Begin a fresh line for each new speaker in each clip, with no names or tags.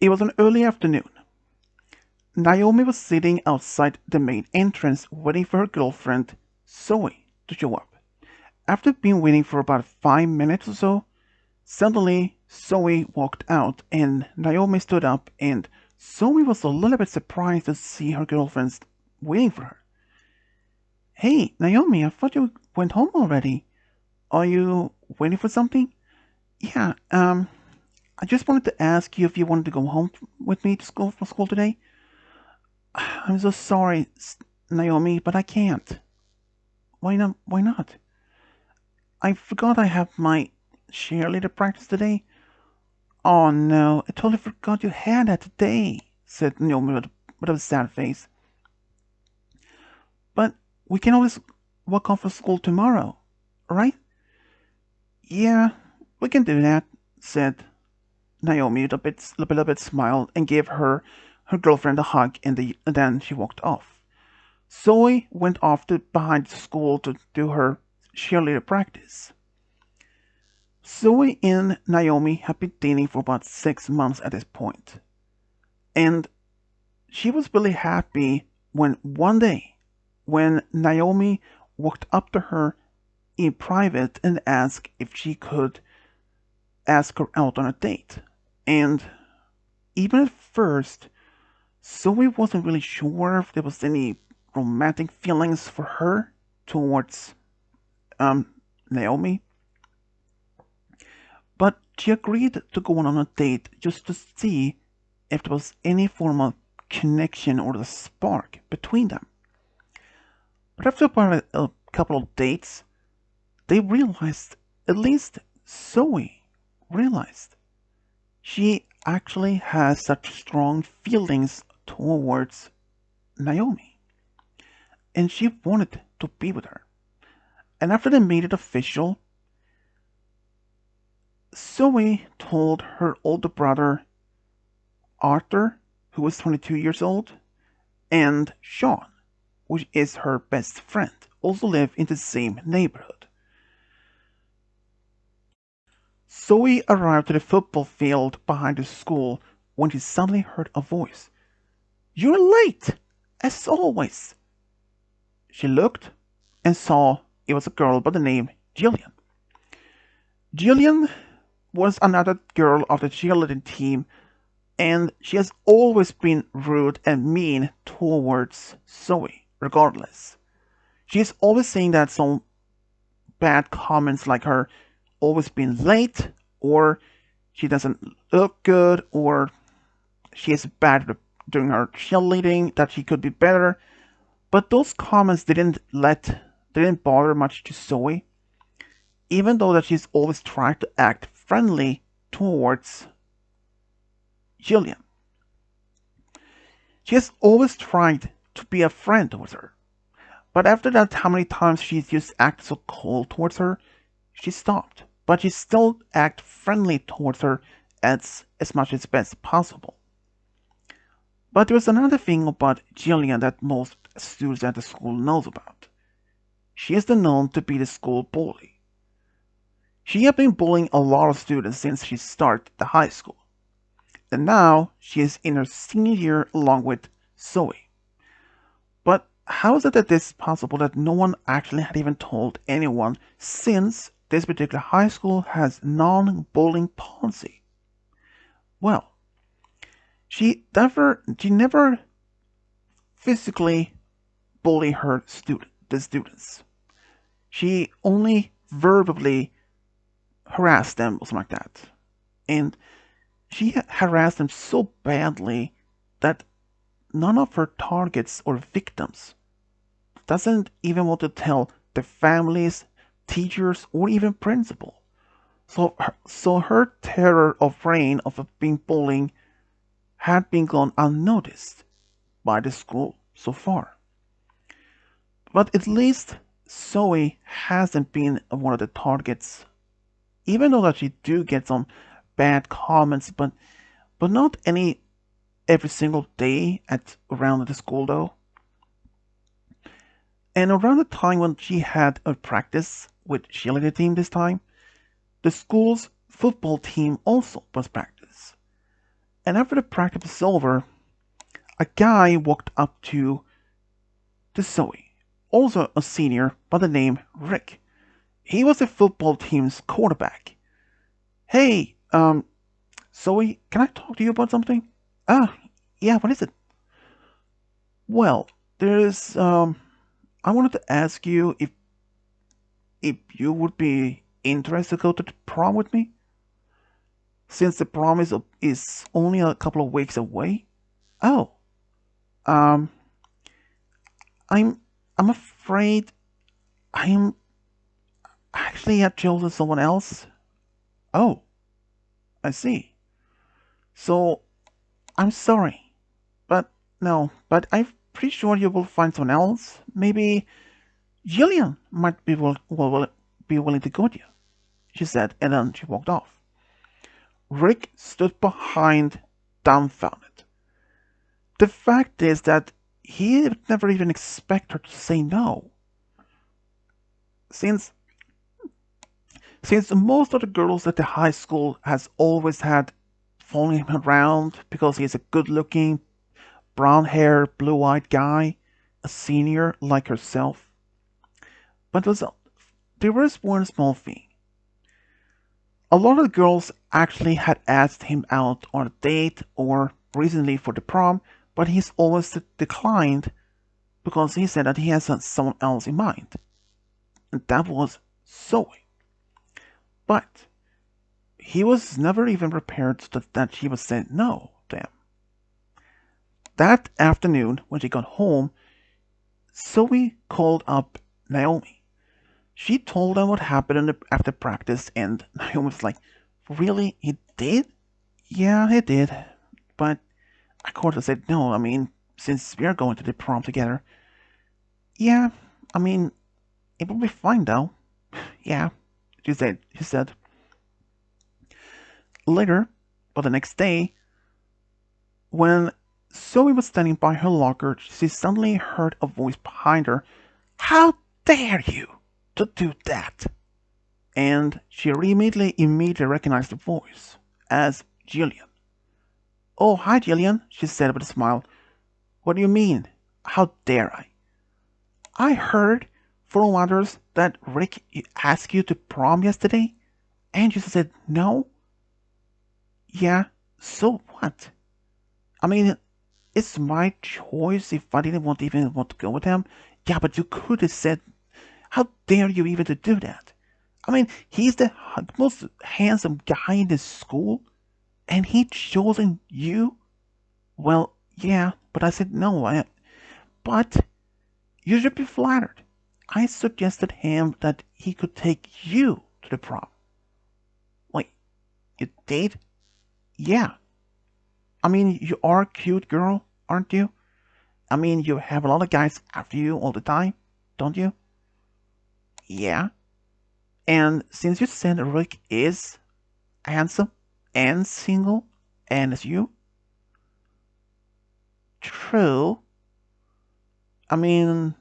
It was an early afternoon. Naomi was sitting outside the main entrance waiting for her girlfriend, Zoey, to show up. After being waiting for about 5 minutes or so, suddenly Zoe walked out and Naomi stood up and Zoe was a little bit surprised to see her girlfriend waiting for her. Hey, Naomi, I thought you went home already. Are you waiting for something? Yeah, I just wanted to ask you if you wanted to go home with me to school from school today. I'm so sorry, Naomi, but I can't. Why not? Why not? I forgot I have my cheerleader practice today. Oh no, I totally forgot you had that today, said Naomi with a sad face. But we can always walk home from school tomorrow, right? Yeah, we can do that, said Naomi with a bit smile and gave her girlfriend a hug and then she walked off. Zoe went off to behind the school to do her cheerleader practice. Zoe and Naomi had been dating for about 6 months at this point, and she was really happy when one day, when Naomi walked up to her in private and asked if she could ask her out on a date. And even at first, Zoe wasn't really sure if there was any romantic feelings for her towards um, Naomi, but she agreed to go on a date just to see if there was any form of connection or the spark between them. But after about a couple of dates, they realized, at least Zoe realized, she actually has such strong feelings towards Naomi, and she wanted to be with her. And after they made it official, Zoe told her older brother, Arthur, who was 22 years old, and Sean, which is her best friend, also live in the same neighborhood. Zoe arrived at the football field behind the school when she suddenly heard a voice. You're late, as always. She looked and saw it was a girl by the name Jillian. Jillian was another girl of the cheerleading team, and she has always been rude and mean towards Zoe, regardless. She's always saying that some bad comments like her always being late, or she doesn't look good, or she is bad during her cheerleading, that she could be better. But those comments didn't bother much to Zoe, even though that she's always tried to act friendly towards Jillian. She has always tried to be a friend towards her. But after that, how many times she's just acted so cold towards her, she stopped. But she still act friendly towards her as much as best possible. But there's another thing about Jillian that most students at the school knows about. She is known to be the school bully. She had been bullying a lot of students since she started the high school. And now she is in her senior year along with Zoe. But how is it that this is possible that no one actually had even told anyone, since this particular high school has non-bullying policy? Well, she never physically bullied the students. She only verbally harassed them or something like that. And she harassed them so badly that none of her targets or victims doesn't even want to tell the families, teachers, or even principal. So her terror of reign of being bullying had been gone unnoticed by the school so far. But at least Zoe hasn't been one of the targets, even though that she do get some bad comments, but not any every single day at around the school though. And around the time when she had a practice with cheerleading team this time, the school's football team also was practice. And after the practice was over, a guy walked up to Zoe, also a senior by the name Rick. He was the football team's quarterback. Hey, Zoe, can I talk to you about something? Ah, yeah, what is it? Well, there's, I wanted to ask you if you would be interested to go to the prom with me, since the prom is only a couple of weeks away. Oh, um, I'm I'm afraid I'm actually had chosen someone else. Oh, I see. So I'm sorry, but no, but I'm pretty sure you will find someone else. Maybe Jillian might be willing to go with you, she said, and then she walked off. Rick stood behind, dumbfounded. The fact is that he would never even expect her to say no, since since most of the girls at the high school has always had following him around because he's a good-looking, brown-haired, blue-eyed guy, a senior like herself. But there was one small thing. A lot of the girls actually had asked him out on a date or recently for the prom, but he's always declined because he said that he has someone else in mind. And that was Zoe. But he was never even prepared that she would say no to him. That afternoon, when she got home, Zoe called up Naomi. She told them what happened after practice, and Naomi was like, "Really? He did? Yeah, he did. But of course I said no. I mean, since we're going to the prom together. Yeah, I mean, it will be fine though. Yeah, she said. Later, but the next day, when Zoe was standing by her locker, she suddenly heard a voice behind her. How dare you to do that? And she immediately recognized the voice as Jillian. Oh, hi, Jillian, she said with a smile. What do you mean? How dare I? I heard from others that Rick asked you to prom yesterday, and you said no? Yeah, so what? I mean, it's my choice if I didn't even want to go with him. Yeah, but you could have said, how dare you even to do that? I mean, he's the most handsome guy in the school, and he chosen you? Well, yeah, but I said no. But you should be flattered. I suggested him that he could take you to the prom. Wait, you did? Yeah. I mean, you are a cute girl, aren't you? I mean, you have a lot of guys after you all the time, don't you? Yeah. And since you said Rick is handsome and single, and as you, true. I mean,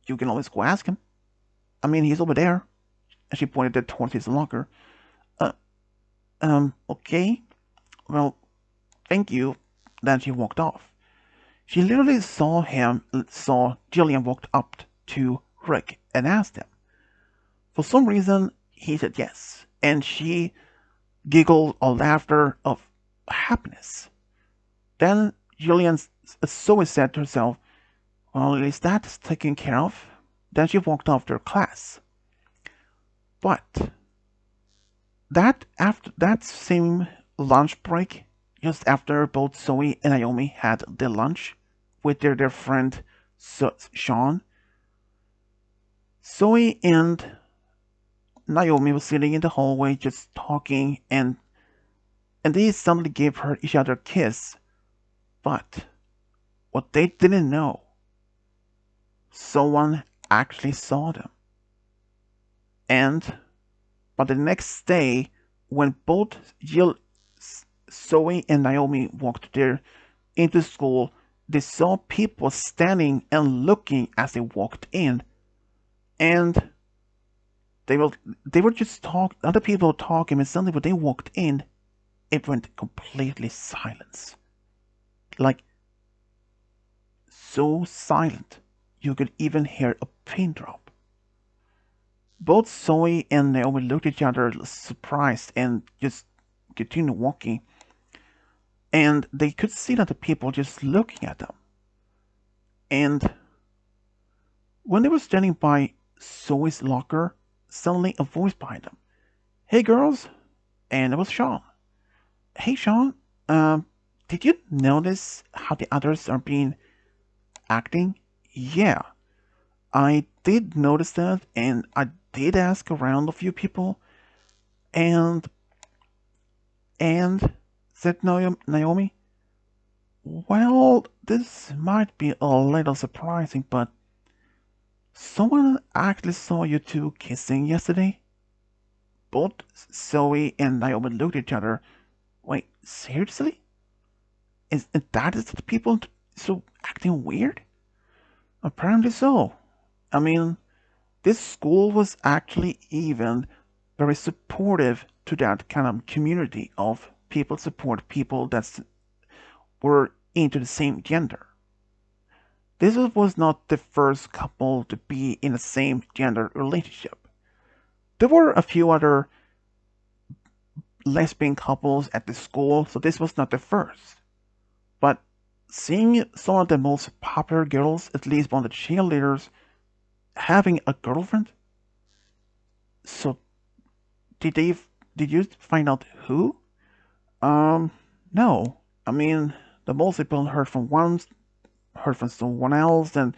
you can always go ask him. I mean, he's over there. And she pointed it towards his locker. Uh, okay. Well, thank you. Then she walked off. She literally saw Jillian walked up to Rick and asked him. For some reason, he said yes, and she giggled a laughter of happiness. Then Jillian so said to herself, well, at least that's taken care of. Then she walked off to her class. But that same lunch break, just after both Zoe and Naomi had their lunch with their friend Sean, Zoe and Naomi were sitting in the hallway just talking, and they suddenly gave each other a kiss. But what they didn't know, someone actually saw them. And by the next day, when both Zoe and Naomi walked there into school, they saw people standing and looking as they walked in, and they were they were just talking. Other people were talking, and suddenly when they walked in, it went completely silence. Like, so silent you could even hear a pin drop. Both Zoe and Naomi looked at each other surprised and just continued walking, and they could see that the people just looking at them. And when they were standing by Zoe's locker, suddenly a voice behind them. Hey girls! And it was Sean. Hey Sean, um, did you notice how the others are being acting? Yeah, I did notice that, and I did ask around a few people, and said Naomi, well, this might be a little surprising, but someone actually saw you two kissing yesterday. Both Zoe and Naomi looked at each other. Wait, seriously? Is that is the people so acting weird? Apparently so. I mean, this school was actually even very supportive to that kind of community of people support people that were into the same gender. This was not the first couple to be in the same gender relationship. There were a few other lesbian couples at the school, so this was not the first. But seeing some of the most popular girls, at least one of the cheerleaders, having a girlfriend, so did they? Did you find out who? Um, no. I mean, the most people heard from one, heard from someone else, and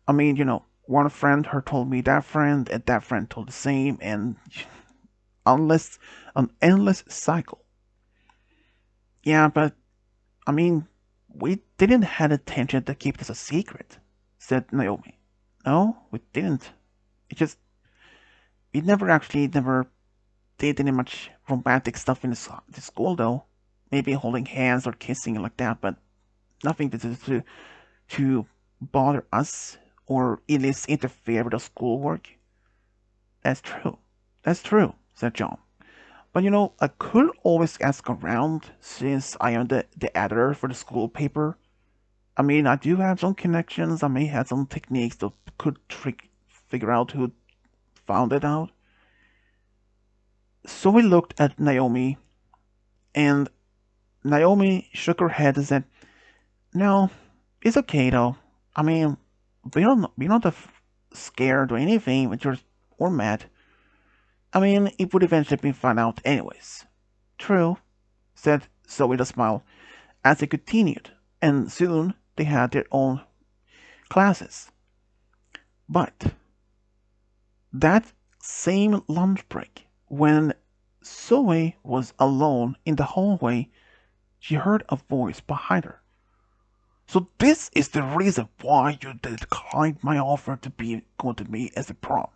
I mean, one friend her told me that friend, and that friend told the same, and unless an endless cycle. Yeah, but I mean, we didn't have intention to keep this a secret, said Naomi. No, we didn't. It just we never did any much romantic stuff in the school though. Maybe holding hands or kissing like that, but nothing to bother us or at least interfere with the schoolwork. That's true. That's true, said John. But I could always ask around since I am the editor for the school paper. I mean, I do have some connections. I may have some techniques that could figure out who found it out. So we looked at Naomi, and Naomi shook her head and said, "No, it's okay though. I mean, we're not scared or anything, or mad. I mean, it would eventually be found out anyways." "True," said Zoe with a smile as they continued, and soon they had their own classes. But that same lunch break, when Zoe was alone in the hallway, she heard a voice behind her. "So this is the reason why you declined my offer to be going to me as a prom."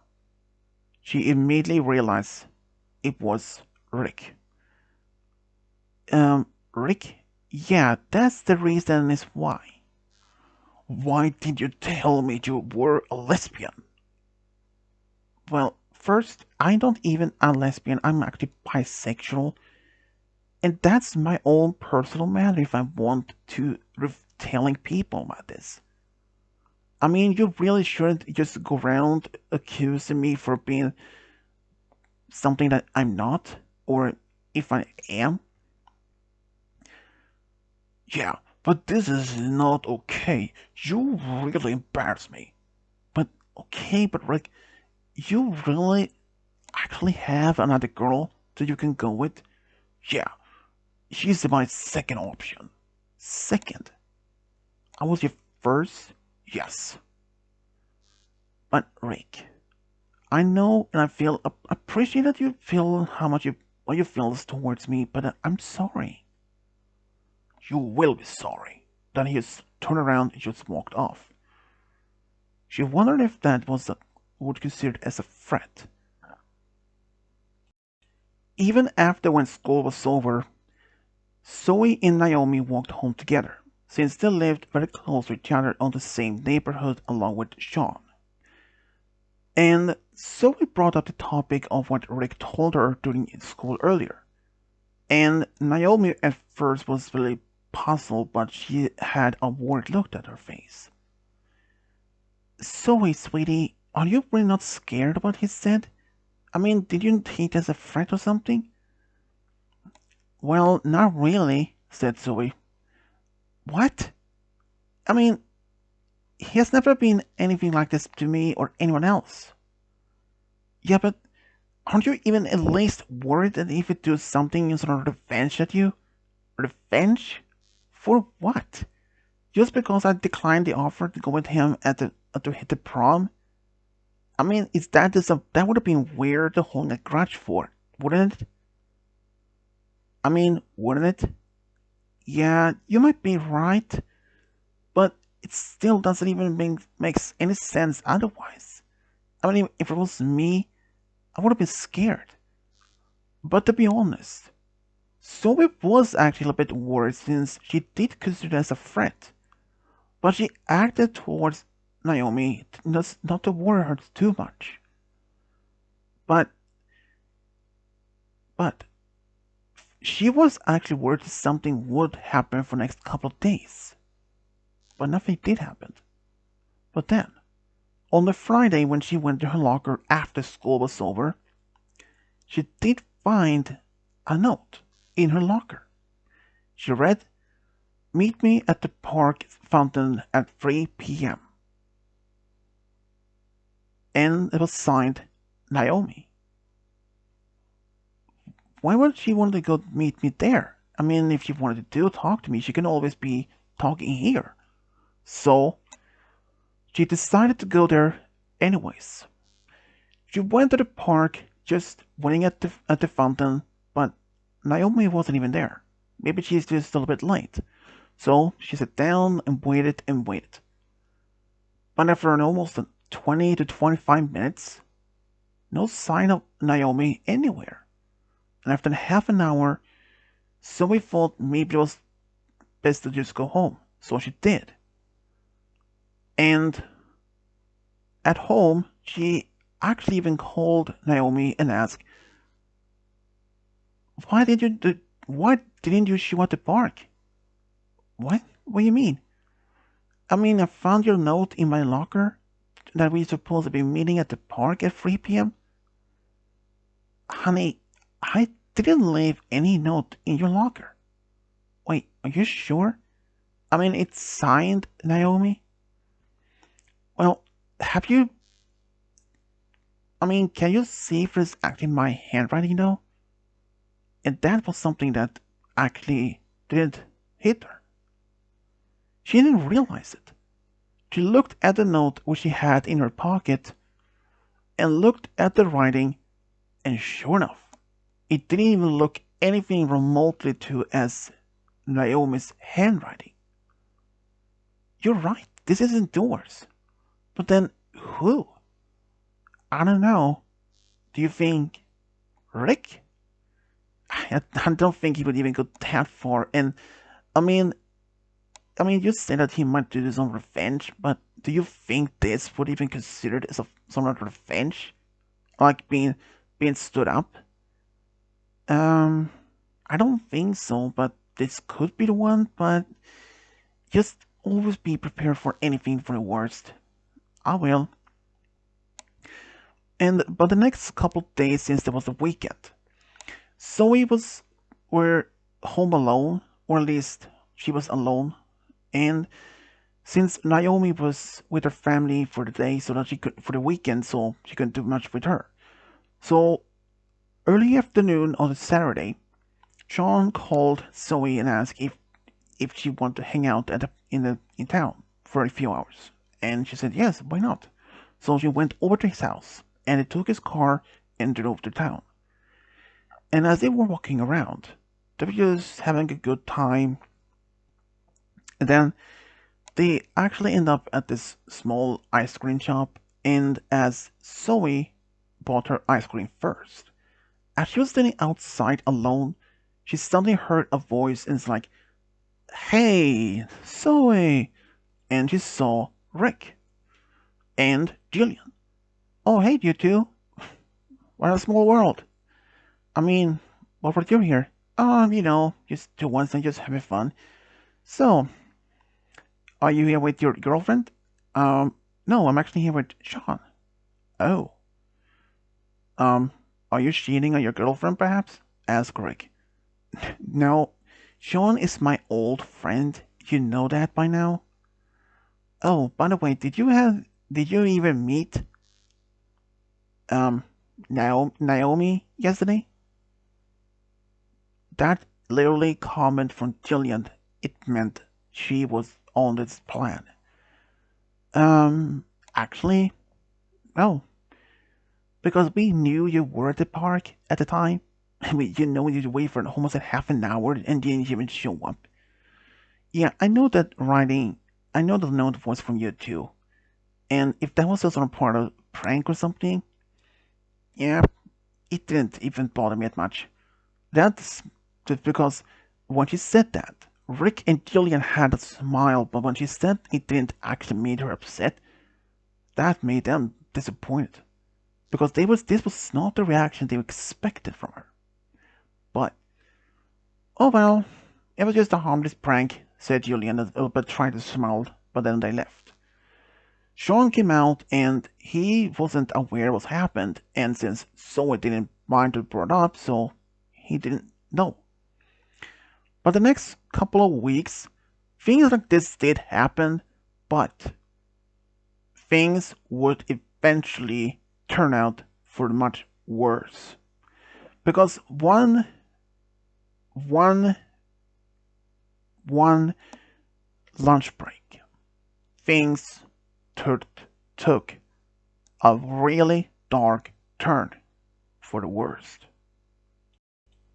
She immediately realized it was Rick. Rick? Yeah, that's the reason is why. Why did you tell me you were a lesbian? Well, first, I don't even a lesbian. I'm actually bisexual, and that's my own personal matter. If I want to telling people about this, I mean, you really shouldn't just go around accusing me for being something that I'm not, or if I am. Yeah, but this is not okay. You really embarrass me. But okay, but Rick, you really actually have another girl that you can go with? Yeah, she's my second option. Second? I was your first? Yes. But Rick, I know and I feel appreciate that you feel how much what you feel towards me, but I'm sorry. You will be sorry. Then he just turned around and just walked off. She wondered if that was would considered as a threat. Even after when school was over, Zoe and Naomi walked home together, since they lived very close to each other on the same neighborhood along with Sean. And Zoe brought up the topic of what Rick told her during school earlier. And Naomi at first was really puzzled, but she had a worried look at her face. Zoe, sweetie, are you really not scared about what he said? I mean, did you take it as a threat or something? Well, not really, said Zoe. What? I mean, he has never been anything like this to me or anyone else. Yeah, but aren't you even at least worried that if he do something in sort of revenge at you? Revenge? For what? Just because I declined the offer to go with him at the prom? I mean, is that just that would have been weird to hold a grudge for, wouldn't it? I mean, wouldn't it? Yeah, you might be right, but it still doesn't even makes any sense otherwise. I mean, if it was me, I would have been scared. But to be honest, Zoe was actually a bit worried since she did consider it as a threat, but she acted towards Naomi not to worry her too much. But but she was actually worried that something would happen for the next couple of days. But nothing did happen. But then, on the Friday when she went to her locker after school was over, she did find a note in her locker. She read, "Meet me at the park fountain at 3 p.m." And it was signed Naomi. Why would she want to go meet me there? I mean, if she wanted to talk to me, she can always be talking here. So she decided to go there anyways. She went to the park, just waiting at the fountain, but Naomi wasn't even there. Maybe she's just a little bit late. So she sat down and waited and waited. But after an almost 20 to 25 minutes, no sign of Naomi anywhere. And after half an hour, Zoe thought maybe it was best to just go home. So she did. And at home, she actually even called Naomi and asked, "Why did you do, why didn't you show at the park?" "What? What do you mean?" "I mean, I found your note in my locker that we're supposed to be meeting at the park at 3 p.m." "Honey, I didn't leave any note in your locker." "Wait, are you sure? I mean, it's signed Naomi." "Well, have you, I mean, can you see if it's actually my handwriting though?" And that was something that actually did hit her. She didn't realize it. She looked at the note which she had in her pocket and looked at the writing, and sure enough, it didn't even look anything remotely to as Naomi's handwriting. "You're right, this isn't yours. But then who?" "I don't know. Do you think Rick?" I don't think he would even go that far. And I mean, you said that he might do this on revenge, but do you think this would even considered as some sort of revenge, like being stood up? Um, I don't think so, but this could be the one. But just always be prepared for anything for the worst. I will. And but the next couple of days, since there was a weekend, Zoe was were home alone, or at least she was alone, and since Naomi was with her family for the day, so that she could for the weekend, so she couldn't do much with her. So early afternoon on a Saturday, Sean called Zoe and asked if she wanted to hang out in town for a few hours, and she said yes, why not? So she went over to his house, and he took his car and drove to town. And as they were walking around, they were just having a good time. And then they actually end up at this small ice cream shop. And as Zoe bought her ice cream first, as she was standing outside alone, she suddenly heard a voice and it's like, "Hey, Zoe!" And she saw Rick and Jillian. "Oh, hey, you two. What a small world. I mean, what brought you here?" just two ones and just having fun. So, are you here with your girlfriend? Um, no, I'm actually here with Sean. Oh, um, are you cheating on your girlfriend, perhaps? Asked Greg. No, Sean is my old friend. You know that by now. Oh, by the way, did you even meet, um, Naomi yesterday? That literally comment from Jillian, it meant she was on this plan. Um, actually, no, because we knew you were at the park at the time. I mean, you wait for almost a half an hour and didn't even show up. Yeah, I know the note was from you too. And if that was also a part of prank or something, yeah, it didn't even bother me that much. That's just because when she said that, Rick and Jillian had a smile, but when she said it didn't actually make her upset, that made them disappointed. Because this was not the reaction they expected from her. But, oh well, it was just a harmless prank, said Julian, a little bit trying to smile, but then they left. Sean came out and he wasn't aware what happened, and since Zoe didn't mind to brought up, so he didn't know. But the next couple of weeks, things like this did happen, but things would eventually turn out for much worse. Because one, one lunch break, things took, took a really dark turn for the worst.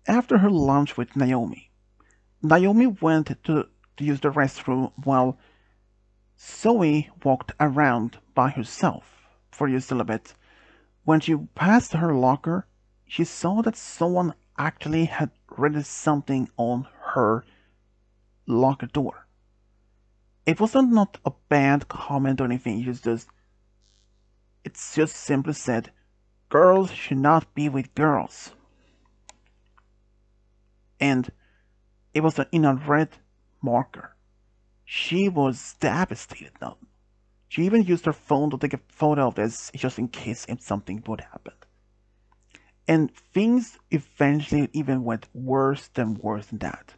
After her lunch with Naomi, Naomi went to use the restroom while Zoe walked around by herself for just a little bit. When she passed her locker, she saw that someone actually had written something on her locker door. It wasn't not a bad comment or anything, it's just simply said, girls should not be with girls. And it was in a red marker. She was devastated now. She even used her phone to take a photo of this just in case if something would happen. And things eventually even went worse than that.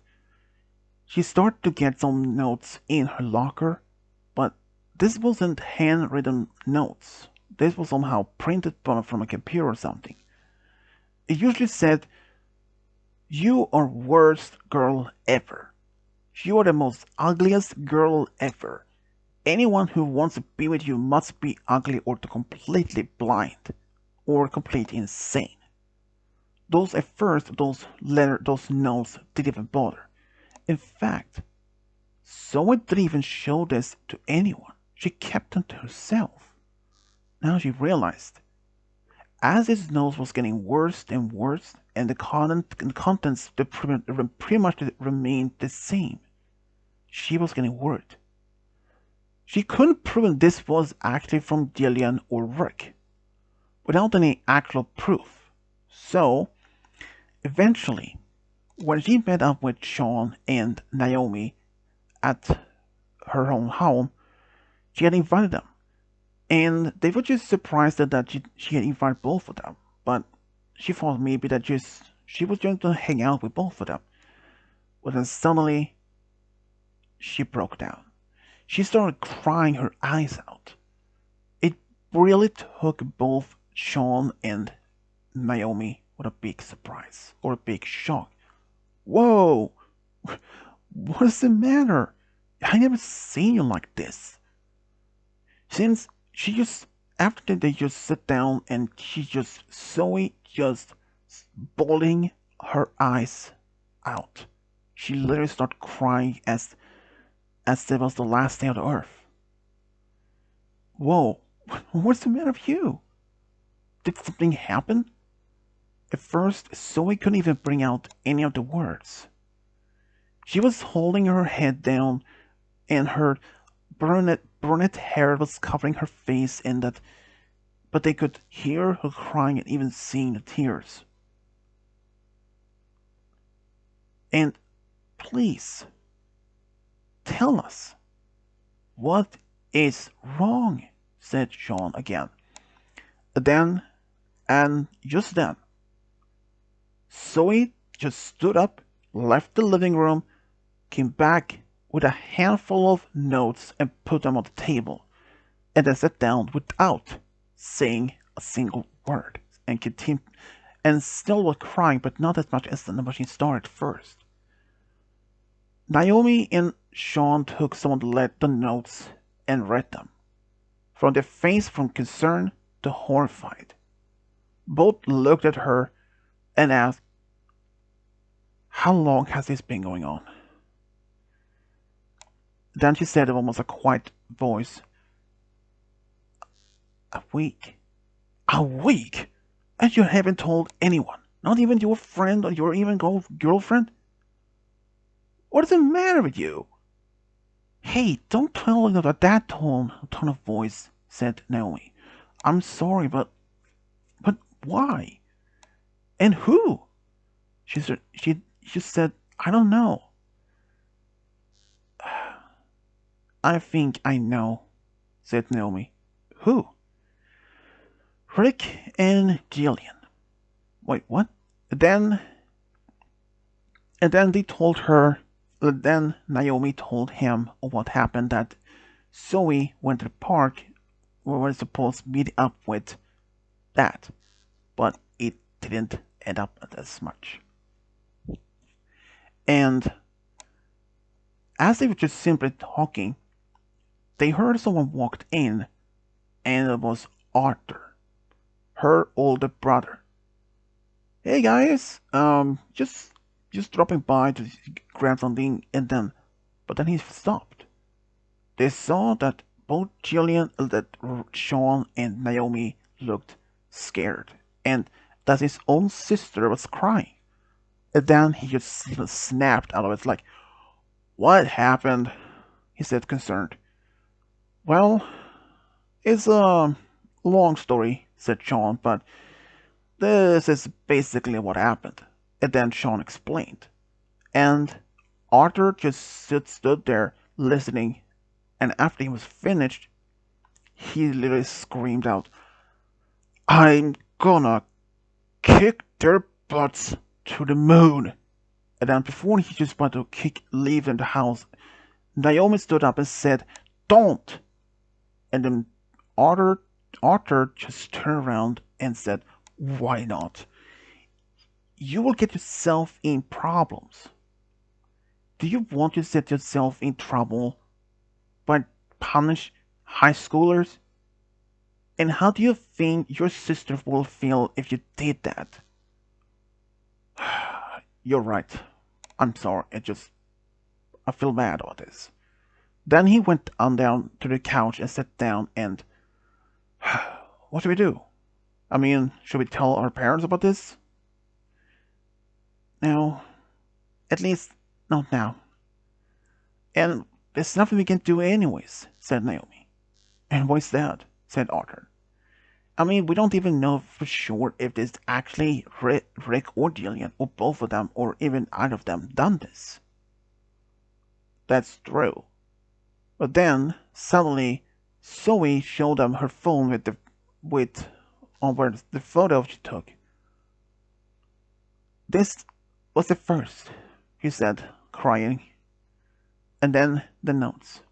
She started to get some notes in her locker, but this wasn't handwritten notes. This was somehow printed from a computer or something. It usually said, you are worst girl ever. You are the most ugliest girl ever. Anyone who wants to be with you must be ugly or completely blind or completely insane. Those at first, those notes didn't even bother. In fact, Zoe didn't even show this to anyone. She kept them to herself. Now she realized, as his nose was getting worse and worse, and the contents pretty much remained the same, she was getting worried. She couldn't prove this was actually from Gillian or Rick, without any actual proof. So, eventually, when she met up with Sean and Naomi at her own home, she had invited them. And they were just surprised that she had invited both of them. But she thought maybe that she was going to hang out with both of them. But then suddenly, she broke down. She started crying her eyes out. It really took both Sean and Naomi with a big surprise or a big shock. Whoa! What is the matter? I never seen you like this. Since she just after they just sit down and Zoe just bawling her eyes out. She literally started crying as it was the last day of the earth. Whoa, what's the matter with you? Did something happen? At first, Zoe couldn't even bring out any of the words. She was holding her head down, and her brunette hair was covering her face, but they could hear her crying and even seeing the tears. And please tell us what is wrong, said Sean again. Then, and just then, Zoe just stood up, left the living room, came back with a handful of notes and put them on the table, and then sat down without saying a single word, and continued, and still was crying, but not as much as the number she started first. Naomi and Sean took some of the notes and read them, from their face from concern to horrified. Both looked at her and asked, "How long has this been going on?" Then she said in almost a quiet voice, "A week." "A week? And you haven't told anyone? Not even your friend or your even girlfriend? What is the matter with you?" "Hey, don't tell her that tone of voice," said Naomi. "I'm sorry, but why? And who?" She said, "I don't know." "I think I know," said Naomi. "Who?" "Rick and Jillian." "Wait, what?" Then and then they told her. Then Naomi told him what happened. That Zoe went to the park where we were supposed to meet up with that, but it didn't end up as much. And as they were just simply talking, they heard someone walked in, and it was Arthur, her older brother. "Hey guys, just dropping by to grab something," but then he stopped. They saw that both that Sean and Naomi looked scared, and that his own sister was crying. And then he just snapped out of it, like, "What happened?" he said, concerned. "Well, it's a long story," said Sean, "but this is basically what happened." And then Sean explained. And Arthur just stood there listening, and after he was finished, he literally screamed out, "I'm gonna kick their butts to the moon." And then before he just about to leave in the house, Naomi stood up and said, "Don't." And then Arthur, Arthur just turned around and said, "Why not? You will get yourself in problems. Do you want to set yourself in trouble by punish high schoolers? And how do you think your sister will feel if you did that?" "You're right. I'm sorry. I feel bad about this." Then he went on down to the couch and sat down and, "What do we do? I mean, should we tell our parents about this?" "No, at least not now. And there's nothing we can do anyways," said Naomi. "And what's that?" said Arthur. "I mean, we don't even know for sure if this actually Rick or Jillian or both of them or even either of them done this." "That's true." But then suddenly Zoe showed them her phone with on where the photo she took. "This was the first," he said, crying. And then the notes.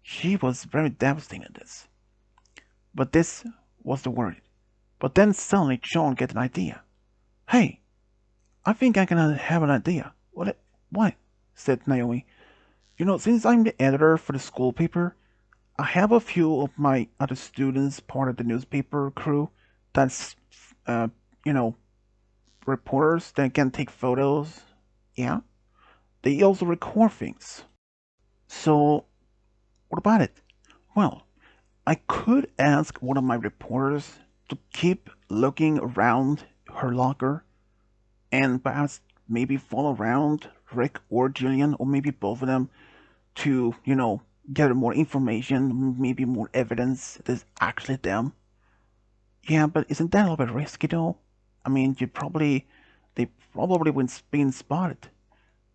She was very devastated at this. But this was the word. But then suddenly John get an idea. "Hey, I think I can have an idea." What?" said Naomi. Since I'm the editor for the school paper, I have a few of my other students part of the newspaper crew that's, uh, you know, reporters that can take photos. Yeah. They also record things. So, what about it? Well, I could ask one of my reporters to keep looking around her locker and perhaps maybe follow around Rick or Jillian or maybe both of them to, gather more information, maybe more evidence that it's actually them. Yeah, but isn't that a little bit risky though? I mean, they probably wouldn't be spotted.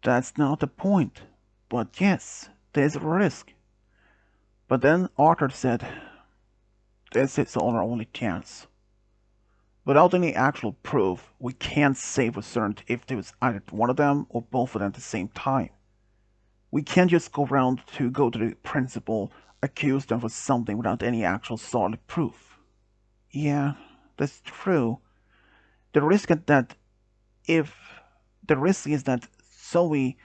That's not the point. But yes, there's a risk. But then Arthur said, this is our only chance. Without any actual proof, we can't say for certain if there was either one of them or both of them at the same time. We can't just go to the principal, accuse them for something without any actual solid proof. Yeah, that's true. The risk is that if the risk is that Zoe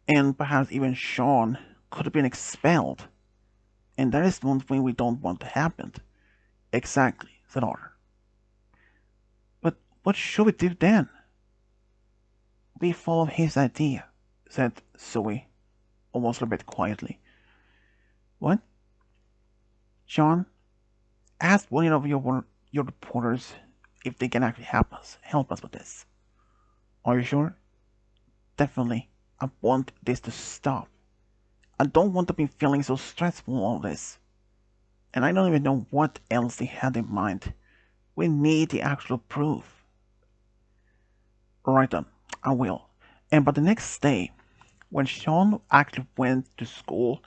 and perhaps even Sean could have been expelled, and that is one thing we don't want to happen. Exactly, said Arthur. But what should we do then? We follow his idea, said Zoe, almost a bit quietly. What? John, ask one of your reporters if they can actually help us with this. Are you sure? Definitely. I want this to stop. I don't want to be feeling so stressful all this. And I don't even know what else they had in mind. We need the actual proof. Right then, I will. And by the next day, when Sean actually went to school,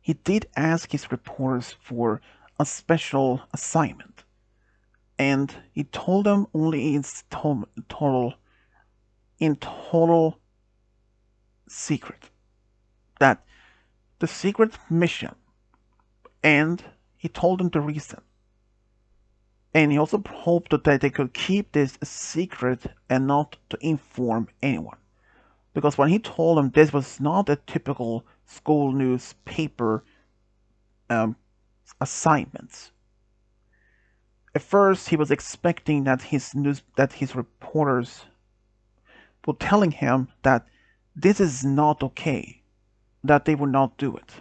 he did ask his reporters for a special assignment. And he told them only in total secret that the secret mission, and he told them the reason. And he also hoped that they could keep this a secret and not to inform anyone. Because when he told them this was not a typical school newspaper um, assignment, at first he was expecting that his reporters were telling him that this is not okay, that they would not do it.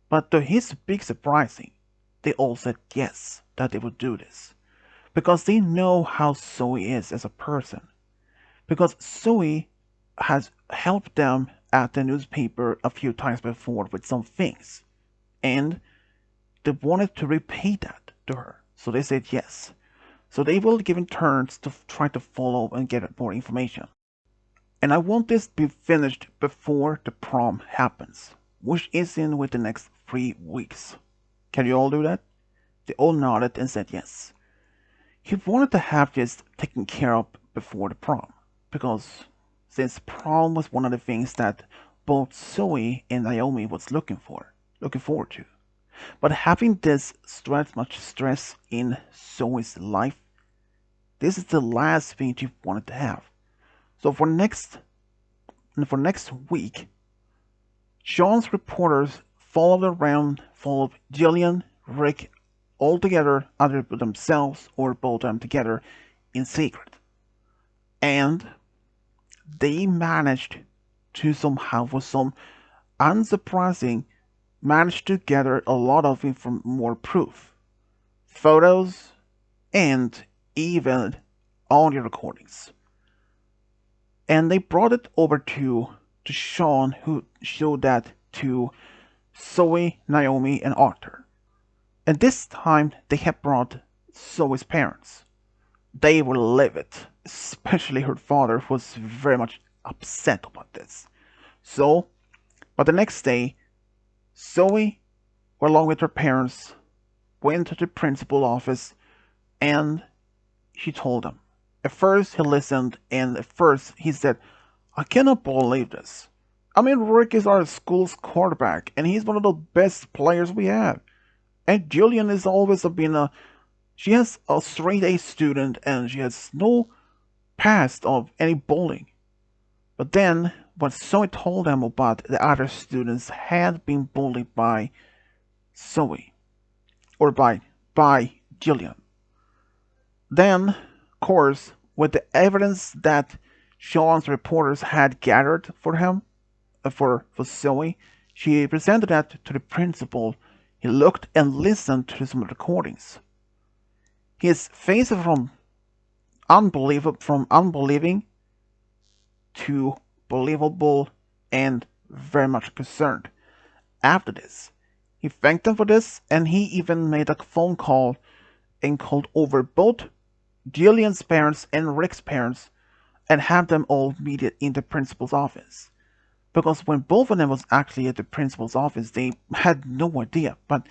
But to his big surprising, they all said yes, that they would do this. Because they know how Zoe is as a person. Because Zoe has helped them at the newspaper a few times before with some things. And they wanted to repay that to her. So they said yes. So they will give in turns to try to follow and get more information. And I want this to be finished before the prom happens, which is in with the next 3 weeks. Can you all do that? They all nodded and said yes. He wanted to have this taken care of before the prom, because since prom was one of the things that both Zoe and Naomi was looking forward to. But having this much stress in Zoe's life, this is the last thing she wanted to have. So for next week, John's reporters followed Jillian, Rick, all together, either themselves or both of them together in secret. And they managed to somehow, for some unsurprising, managed to gather a lot of more proof, photos, and even audio recordings. And they brought it over to Sean, who showed that to Zoe, Naomi, and Arthur. And this time they had brought Zoe's parents. They were livid, especially her father, who was very much upset about this. So, but the next day, Zoe, along with her parents, went to the principal's office and she told him. At first he listened, and at first he said, I cannot believe this. I mean, Rick is our school's quarterback, and he's one of the best players we have. And Julian is always she has a straight A student, and she has no past of any bullying. But then, when Zoe told them about the other students had been bullied by Zoe, or by Julian, then, of course, with the evidence that Sean's reporters had gathered for him, for Zoe, she presented that to the principal. He looked and listened to some recordings. His face from unbelieving to believable and very much concerned. After this, he thanked them for this, and he even made a phone call and called over both Jillian's parents and Rick's parents and have them all meet in the principal's office. Because when both of them was actually at the principal's office, they had no idea. But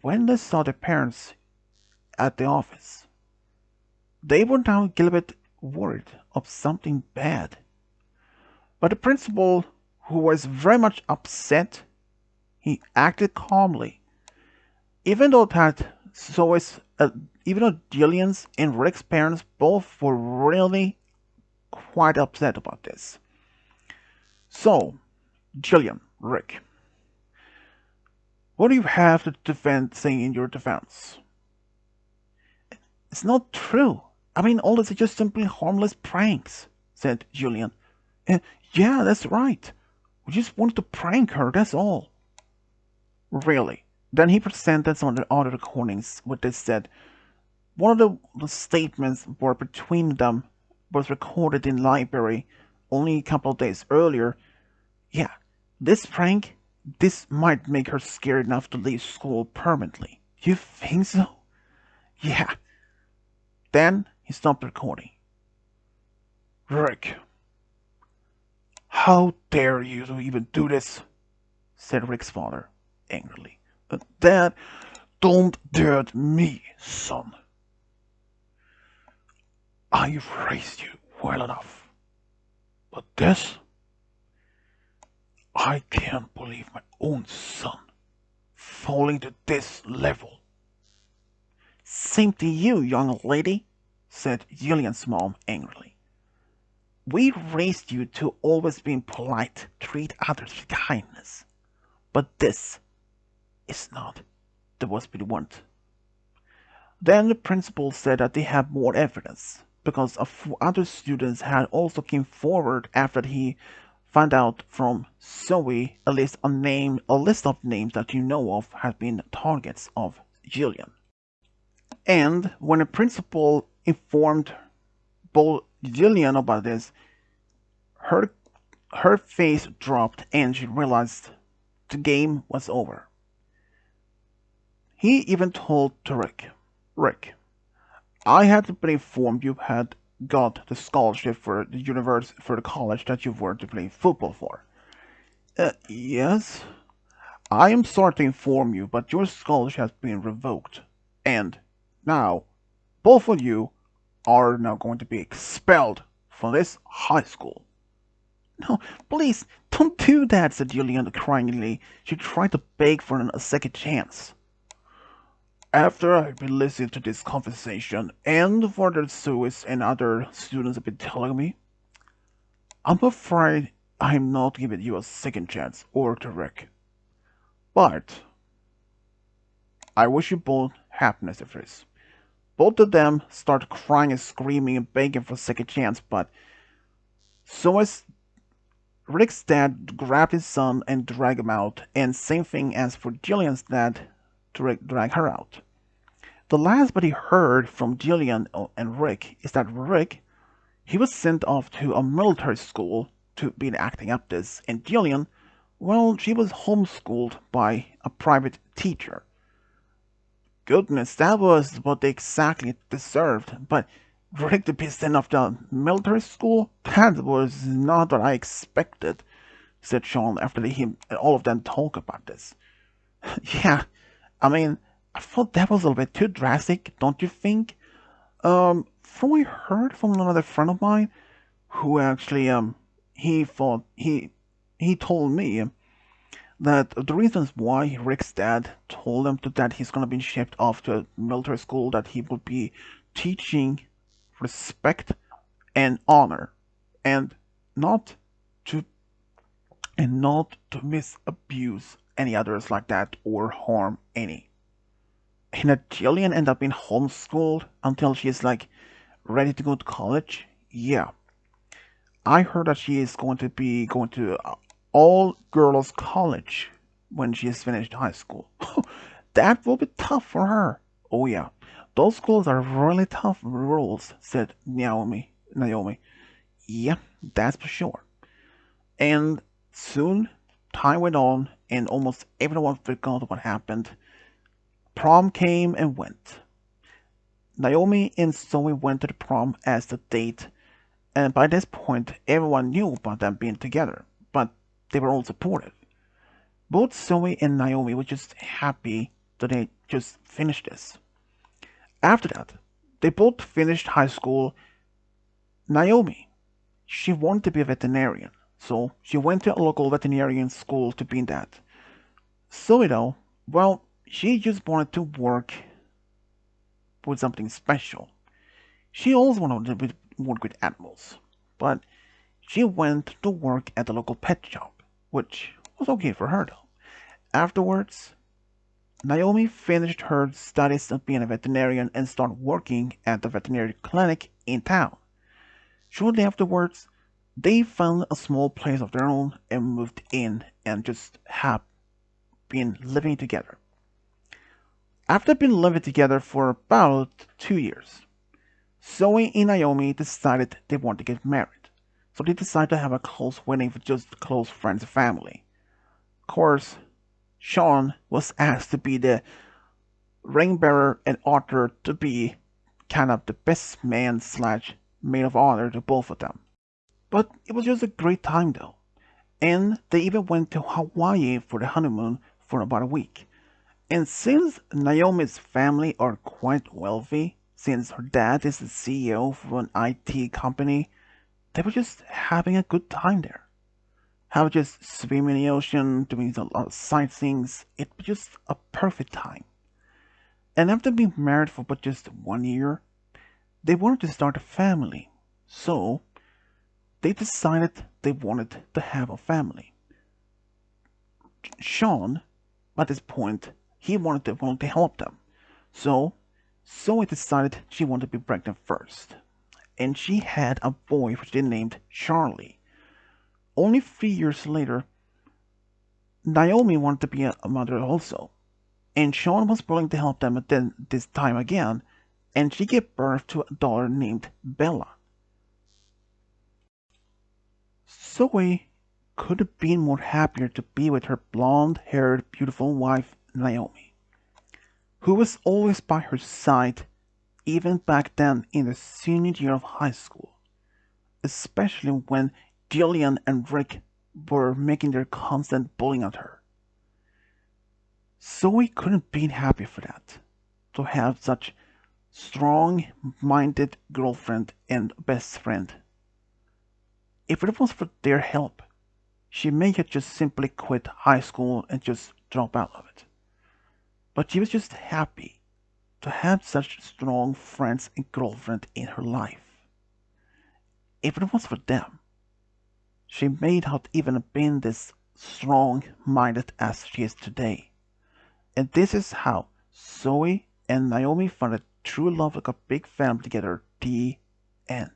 when they saw their parents at the office, they were now a little bit worried of something bad. But the principal, who was very much upset, he acted calmly, even though that Zoe's, even though Jillian's and Rick's parents both were really quite upset about this. So, Jillian, Rick, what do you have to defend saying in your defense? It's not true. I mean, all this is just simply harmless pranks, said Julian. Yeah, that's right. We just wanted to prank her, that's all. Really? Then he presented some of the other recordings with this said. One of the statements were between them was recorded in library only a couple of days earlier. Yeah, this prank, this might make her scared enough to leave school permanently. You think so? Yeah. Then he stopped recording. Rick, how dare you to even do this? Said Rick's father angrily. Dad, don't dare at me, son. I've raised you well enough. But this? I can't believe my own son falling to this level. Same to you, young lady, said Julian's mom angrily. We raised you to always be polite, treat others with kindness. But this is not the what we want. Then the principal said that they had more evidence, because other students had also came forward after he found out from Zoey a list of names that you know of had been targets of Jillian. And when the principal informed both Jillian about this, her face dropped and she realized the game was over. He even told to Rick, I had been informed you had got the scholarship for the college that you were to play football for. Yes. I am sorry to inform you, but your scholarship has been revoked. And now, both of you are now going to be expelled from this high school. No, please, don't do that, said Julian cryingly. She tried to beg for a second chance. After I've been listening to this conversation and what the Zoeys and other students have been telling me, I'm afraid I'm not giving you a second chance or to Rick. But I wish you both happiness if this. Both of them start crying and screaming and begging for a second chance, but Zoe's Rick's dad grabbed his son and dragged him out, and same thing as for Jillian's dad to drag her out. The last but he heard from Jillian and Rick is that Rick, he was sent off to a military school to be acting up this, and Jillian, well, she was homeschooled by a private teacher. Goodness, that was what they exactly deserved, but Rick to be sent off to military school? That was not what I expected, said Sean after all of them talk about this. Yeah, I mean, I thought that was a little bit too drastic, don't you think? From what I heard from another friend of mine, who actually, he told me that the reasons why Rick's dad told him that he's gonna be shipped off to a military school, that he would be teaching respect and honor, and not to misabuse any others like that or harm any. And that Jillian ended up being homeschooled until she's like ready to go to college. Yeah, I heard that she is going to be going to all girls college when she is finished high school. That will be tough for her. Oh yeah, those schools are really tough rules, said Naomi. Yeah, that's for sure. And soon, time went on, and almost everyone forgot what happened. Prom came and went. Naomi and Zoe went to the prom as the date And by this point, everyone knew about them being together, but they were all supportive. Both Zoe and Naomi were just happy that they just finished this. After that, they both finished high school. Naomi, she wanted to be a veterinarian, so she went to a local veterinarian school to be that. Zoe, though, well, she just wanted to work with something special. She also wanted to work with animals, but she went to work at the local pet shop, which was okay for her though. Afterwards, Naomi finished her studies of being a veterinarian and started working at the veterinary clinic in town. Shortly afterwards, they found a small place of their own and moved in and just have been living together. After being living together for about 2 years, Zoe and Naomi decided they wanted to get married. So they decided to have a close wedding with just close friends and family. Of course, Sean was asked to be the ring bearer and Arthur to be kind of the best man slash maid of honor to both of them. But it was just a great time though. And they even went to Hawaii for the honeymoon for about a week. And since Naomi's family are quite wealthy, since her dad is the CEO of an IT company, they were just having a good time there. How just swimming in the ocean, doing a lot of sightseeing. It was just a perfect time. And after being married for but just 1 year, they wanted to start a family. So they decided they wanted to have a family. Sean, at this point, he wanted to help them. So Zoe decided she wanted to be pregnant first. And she had a boy which they named Charlie. Only 3 years later, Naomi wanted to be a mother also. And Sean was willing to help them then this time again, and she gave birth to a daughter named Bella. Zoe could have been more happier to be with her blonde-haired, beautiful wife, Naomi, who was always by her side, even back then in the senior year of high school, especially when Jillian and Rick were making their constant bullying at her. Zoe couldn't be happy for that, to have such strong-minded girlfriend and best friend. If it was for their help, she may have just simply quit high school and just drop out of it. But she was just happy to have such strong friends and girlfriend in her life. If it was for them, she may not even been this strong-minded as she is today. And this is how Zoe and Naomi found a true love like a big family together. The end.